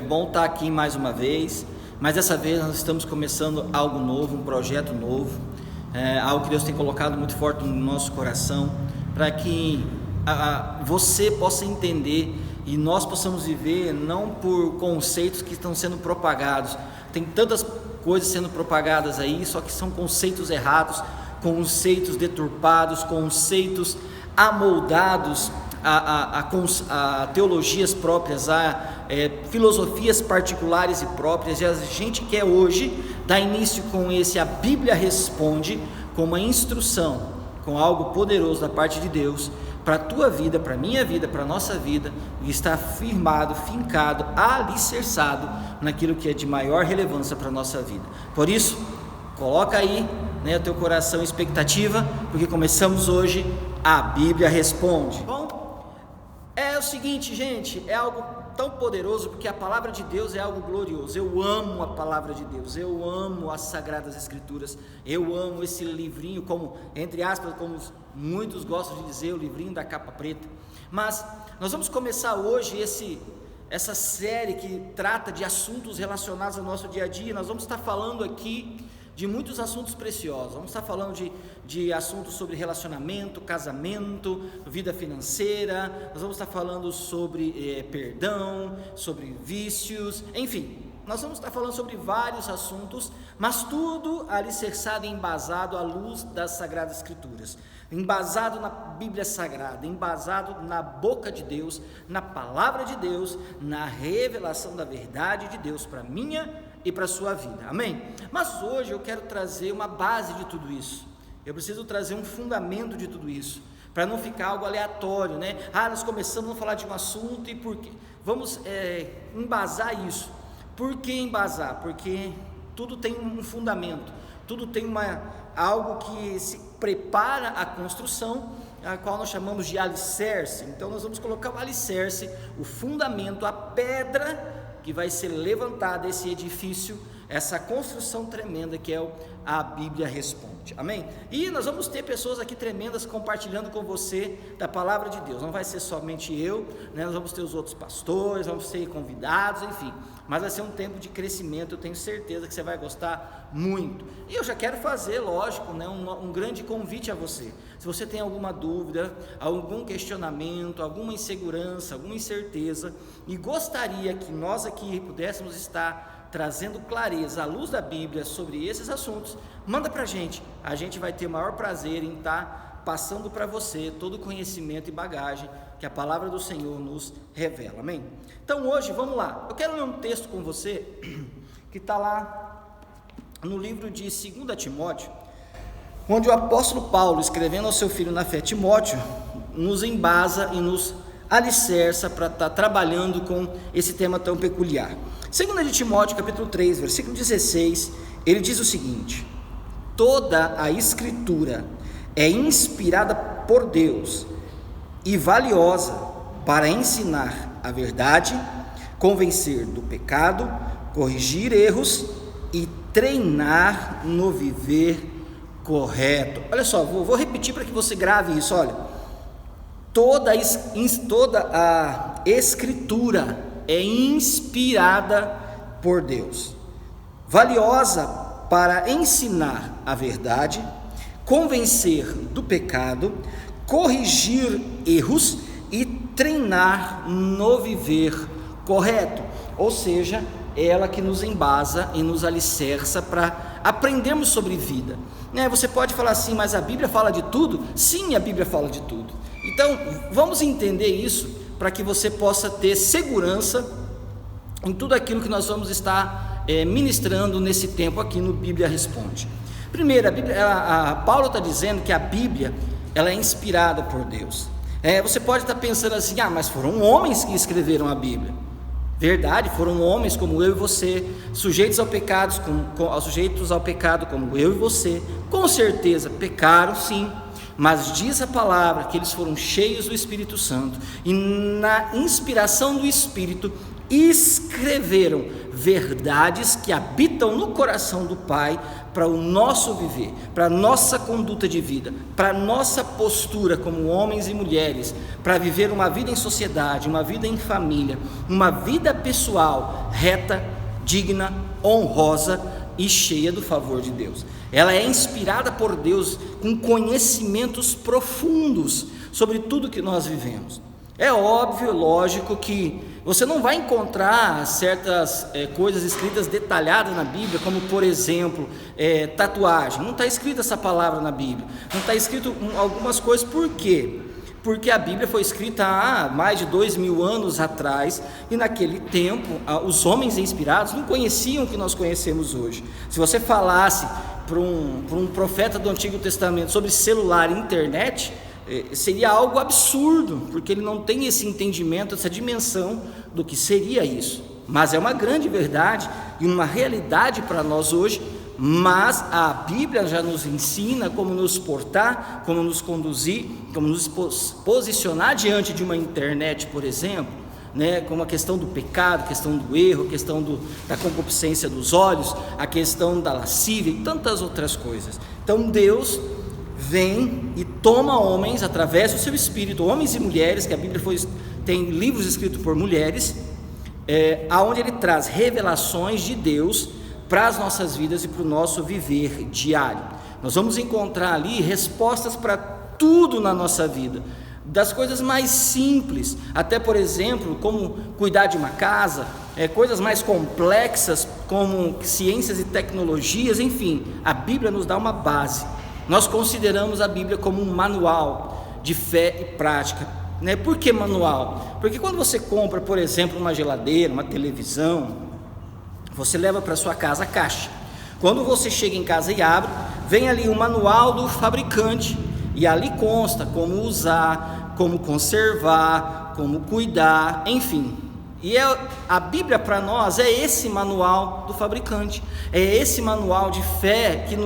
bom estar aqui mais uma vez, mas dessa vez nós estamos começando algo novo, um projeto novo, algo que Deus tem colocado muito forte no nosso coração, para que você possa entender e nós possamos viver não por conceitos que estão sendo propagados. Tem tantas coisas sendo propagadas aí, só que são conceitos errados, conceitos deturpados, conceitos amoldados a teologias próprias, a filosofias particulares e próprias, e a gente quer hoje dar início com a Bíblia Responde, com uma instrução, com algo poderoso da parte de Deus, para a tua vida, para a minha vida, para a nossa vida, e estar firmado, fincado, alicerçado naquilo que é de maior relevância para a nossa vida. Por isso, coloca aí, o teu coração em expectativa, porque começamos hoje a Bíblia Responde. Bom, é o seguinte, gente, é algo tão poderoso, porque a palavra de Deus é algo glorioso. Eu amo a palavra de Deus, eu amo as Sagradas Escrituras, eu amo esse livrinho, como, entre aspas, como muitos gostam de dizer, o livrinho da capa preta. Mas nós vamos começar hoje essa série que trata de assuntos relacionados ao nosso dia a dia. Nós vamos estar falando aqui de muitos assuntos preciosos. Vamos estar falando de assuntos sobre relacionamento, casamento, vida financeira. Nós vamos estar falando sobre perdão, sobre vícios, enfim, nós vamos estar falando sobre vários assuntos, mas tudo alicerçado e embasado à luz das Sagradas Escrituras, embasado na Bíblia Sagrada, embasado na boca de Deus, na palavra de Deus, na revelação da verdade de Deus para minha e para a sua vida, amém? Mas hoje eu quero trazer uma base de tudo isso. Eu preciso trazer um fundamento de tudo isso, para não ficar algo aleatório, nós começamos a falar de um assunto e por quê? Vamos embasar isso. Por que embasar? Porque tudo tem um fundamento, tudo tem algo que se prepara a construção, a qual nós chamamos de alicerce. Então nós vamos colocar o alicerce, o fundamento, a pedra que vai ser levantada, esse edifício, essa construção tremenda que é a Bíblia Responde, amém? E nós vamos ter pessoas aqui tremendas compartilhando com você da palavra de Deus. Não vai ser somente eu, nós vamos ter os outros pastores, vamos ter convidados, enfim, mas vai ser um tempo de crescimento. Eu tenho certeza que você vai gostar muito. E eu já quero fazer, lógico, um grande convite a você. Se você tem alguma dúvida, algum questionamento, alguma insegurança, alguma incerteza, e gostaria que nós aqui pudéssemos estar trazendo clareza à luz da Bíblia sobre esses assuntos, manda para a gente vai ter o maior prazer em estar passando para você todo o conhecimento e bagagem que a palavra do Senhor nos revela, amém? Então hoje, vamos lá, eu quero ler um texto com você, que está lá no livro de 2 Timóteo, onde o apóstolo Paulo, escrevendo ao seu filho na fé, Timóteo, nos embasa e nos alicerça para estar trabalhando com esse tema tão peculiar. 2 Timóteo capítulo 3, versículo 16, ele diz o seguinte: toda a escritura é inspirada por Deus e valiosa para ensinar a verdade, convencer do pecado, corrigir erros e treinar no viver correto. Olha só, vou repetir para que você grave isso. Olha, toda a escritura é inspirada por Deus, valiosa para ensinar a verdade, convencer do pecado, corrigir erros e treinar no viver correto. Ou seja, ela que nos embasa e nos alicerça para aprendermos sobre vida. Você pode falar assim, mas a Bíblia fala de tudo? Sim, a Bíblia fala de tudo. Então, vamos entender isso para que você possa ter segurança em tudo aquilo que nós vamos estar ministrando nesse tempo aqui no Bíblia Responde. Primeiro, Paulo está dizendo que a Bíblia ela é inspirada por Deus. Você pode estar pensando assim, mas foram homens que escreveram a Bíblia. Verdade, foram homens como eu e você, sujeitos ao pecado como eu e você, com certeza pecaram sim, mas diz a palavra que eles foram cheios do Espírito Santo e na inspiração do Espírito escreveram verdades que habitam no coração do Pai para o nosso viver, para a nossa conduta de vida, para a nossa postura como homens e mulheres, para viver uma vida em sociedade, uma vida em família, uma vida pessoal reta, digna, honrosa e cheia do favor de Deus. Ela é inspirada por Deus com conhecimentos profundos sobre tudo que nós vivemos. É óbvio, lógico que você não vai encontrar certas coisas escritas detalhadas na Bíblia, como por exemplo, tatuagem. Não está escrita essa palavra na Bíblia, não está escrito algumas coisas. Por quê? Porque a Bíblia foi escrita há mais de 2000 anos atrás, e naquele tempo os homens inspirados não conheciam o que nós conhecemos hoje. Se você falasse para um profeta do Antigo Testamento sobre celular e internet, seria algo absurdo, porque ele não tem esse entendimento, essa dimensão do que seria isso. Mas é uma grande verdade e uma realidade para nós hoje. Mas a Bíblia já nos ensina como nos portar, como nos conduzir, como nos posicionar diante de uma internet, por exemplo, como a questão do pecado, a questão do erro, a questão da concupiscência dos olhos, a questão da lascívia e tantas outras coisas. Então Deus vem e toma homens através do seu Espírito, homens e mulheres, que a Bíblia tem livros escritos por mulheres, aonde ele traz revelações de Deus para as nossas vidas e para o nosso viver diário. Nós vamos encontrar ali respostas para tudo na nossa vida, das coisas mais simples, até por exemplo, como cuidar de uma casa, coisas mais complexas, como ciências e tecnologias, enfim, a Bíblia nos dá uma base. Nós consideramos a Bíblia como um manual de fé e prática. Por que manual? Porque quando você compra, por exemplo, uma geladeira, uma televisão, você leva para sua casa a caixa. Quando você chega em casa e abre, vem ali o manual do fabricante, e ali consta como usar, como conservar, como cuidar, enfim. E a Bíblia para nós é esse manual do fabricante, é esse manual de fé que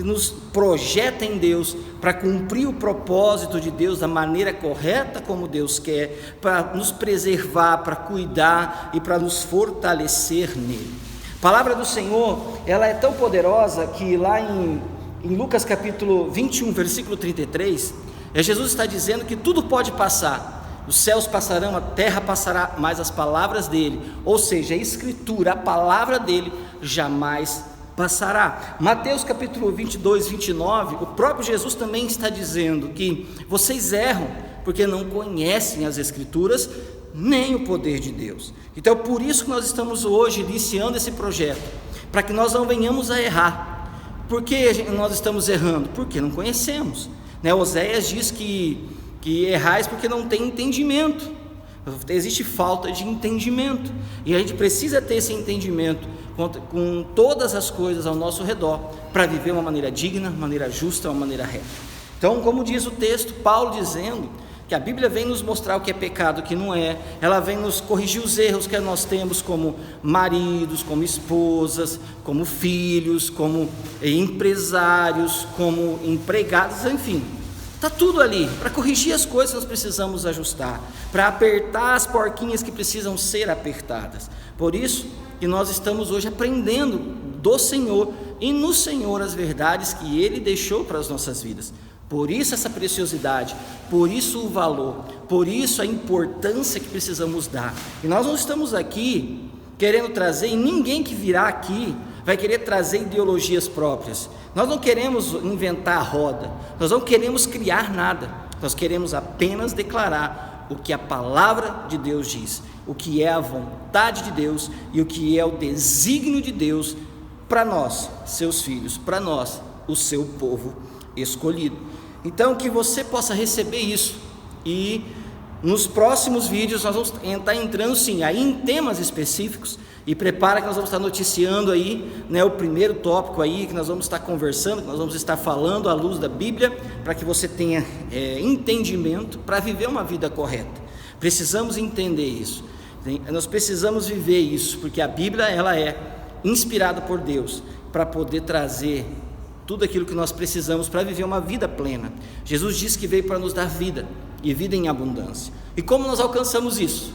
nos projeta em Deus para cumprir o propósito de Deus da maneira correta como Deus quer, para nos preservar, para cuidar e para nos fortalecer nele. A palavra do Senhor, ela é tão poderosa que lá em Lucas capítulo 21, versículo 33, Jesus está dizendo que tudo pode passar. Os céus passarão, a terra passará, mas as palavras dele, ou seja, a escritura, a palavra dele, jamais passará. Mateus capítulo 22, 29, o próprio Jesus também está dizendo que vocês erram, porque não conhecem as escrituras, nem o poder de Deus. Então, por isso que nós estamos hoje iniciando esse projeto, para que nós não venhamos a errar. Por que nós estamos errando? Porque não conhecemos. Oséias diz que errais porque não tem entendimento, existe falta de entendimento, e a gente precisa ter esse entendimento com todas as coisas ao nosso redor, para viver uma maneira digna, uma maneira justa, uma maneira reta. Então, como diz o texto, Paulo dizendo que a Bíblia vem nos mostrar o que é pecado, o que não é, ela vem nos corrigir os erros que nós temos como maridos, como esposas, como filhos, como empresários, como empregados, enfim. Está tudo ali, para corrigir as coisas nós precisamos ajustar, para apertar as porquinhas que precisam ser apertadas. Por isso que nós estamos hoje aprendendo do Senhor e no Senhor as verdades que Ele deixou para as nossas vidas. Por isso essa preciosidade, por isso o valor, por isso a importância que precisamos dar. E nós não estamos aqui querendo trazer, e ninguém que virá aqui vai querer trazer ideologias próprias. Nós não queremos inventar a roda, nós não queremos criar nada, nós queremos apenas declarar o que a palavra de Deus diz, o que é a vontade de Deus e o que é o desígnio de Deus para nós, seus filhos, para nós, o seu povo escolhido. Então, que você possa receber isso, e nos próximos vídeos nós vamos estar entrando sim aí em temas específicos, e prepara que nós vamos estar noticiando aí, o primeiro tópico aí que nós vamos estar conversando, que nós vamos estar falando à luz da Bíblia, para que você tenha entendimento para viver uma vida correta. Precisamos entender isso, nós precisamos viver isso, porque a Bíblia ela é inspirada por Deus para poder trazer tudo aquilo que nós precisamos para viver uma vida plena. Jesus disse que veio para nos dar vida, e vida em abundância. E como nós alcançamos isso?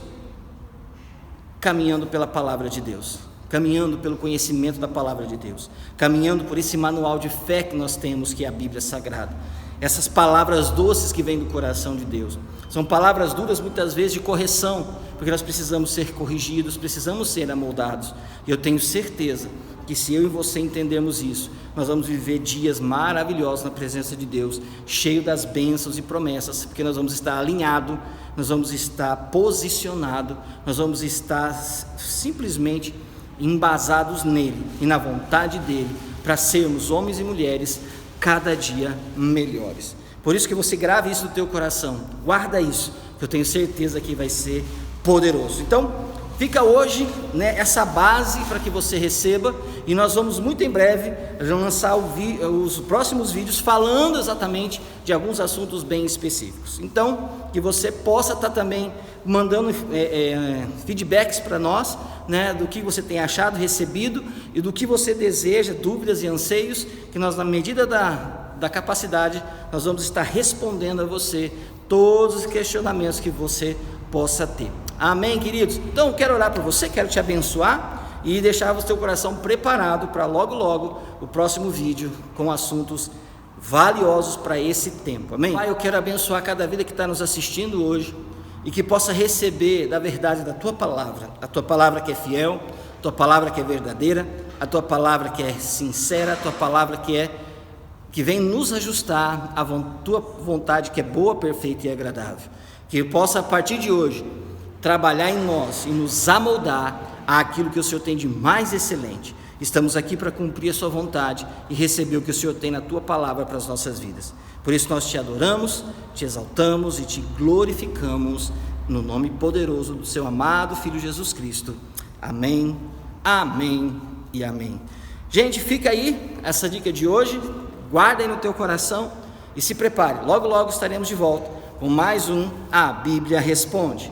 Caminhando pela palavra de Deus, caminhando pelo conhecimento da palavra de Deus, caminhando por esse manual de fé que nós temos, que é a Bíblia Sagrada. Essas palavras doces que vêm do coração de Deus, são palavras duras muitas vezes de correção, porque nós precisamos ser corrigidos, precisamos ser amoldados, e eu tenho certeza que se eu e você entendermos isso, nós vamos viver dias maravilhosos na presença de Deus, cheio das bênçãos e promessas, porque nós vamos estar alinhados, nós vamos estar posicionados, nós vamos estar simplesmente embasados nele e na vontade dele, para sermos homens e mulheres cada dia melhores. Por isso que você grave isso no teu coração, guarda isso, que eu tenho certeza que vai ser poderoso. Então fica hoje, essa base para que você receba, e nós vamos muito em breve lançar os próximos vídeos falando exatamente de alguns assuntos bem específicos. Então, que você possa estar também mandando feedbacks para nós, do que você tem achado, recebido, e do que você deseja, dúvidas e anseios, que nós, na medida da capacidade, nós vamos estar respondendo a você todos os questionamentos que você possa ter. Amém, queridos? Então, quero orar por você, quero te abençoar e deixar o teu coração preparado para logo o próximo vídeo com assuntos valiosos para esse tempo. Amém? Pai, eu quero abençoar cada vida que está nos assistindo hoje e que possa receber da verdade da tua palavra, a tua palavra que é fiel, a tua palavra que é verdadeira, a tua palavra que é sincera, a tua palavra que vem nos ajustar à tua vontade, que é boa, perfeita e agradável. Que eu possa, a partir de hoje, trabalhar em nós e nos amoldar àquilo que o Senhor tem de mais excelente. Estamos aqui para cumprir a sua vontade e receber o que o Senhor tem na tua palavra para as nossas vidas. Por isso nós te adoramos, te exaltamos e te glorificamos no nome poderoso do seu amado Filho Jesus Cristo. Amém, amém e amém. Gente, fica aí essa dica de hoje, guarda aí no teu coração e se prepare. Logo estaremos de volta com mais A Bíblia Responde.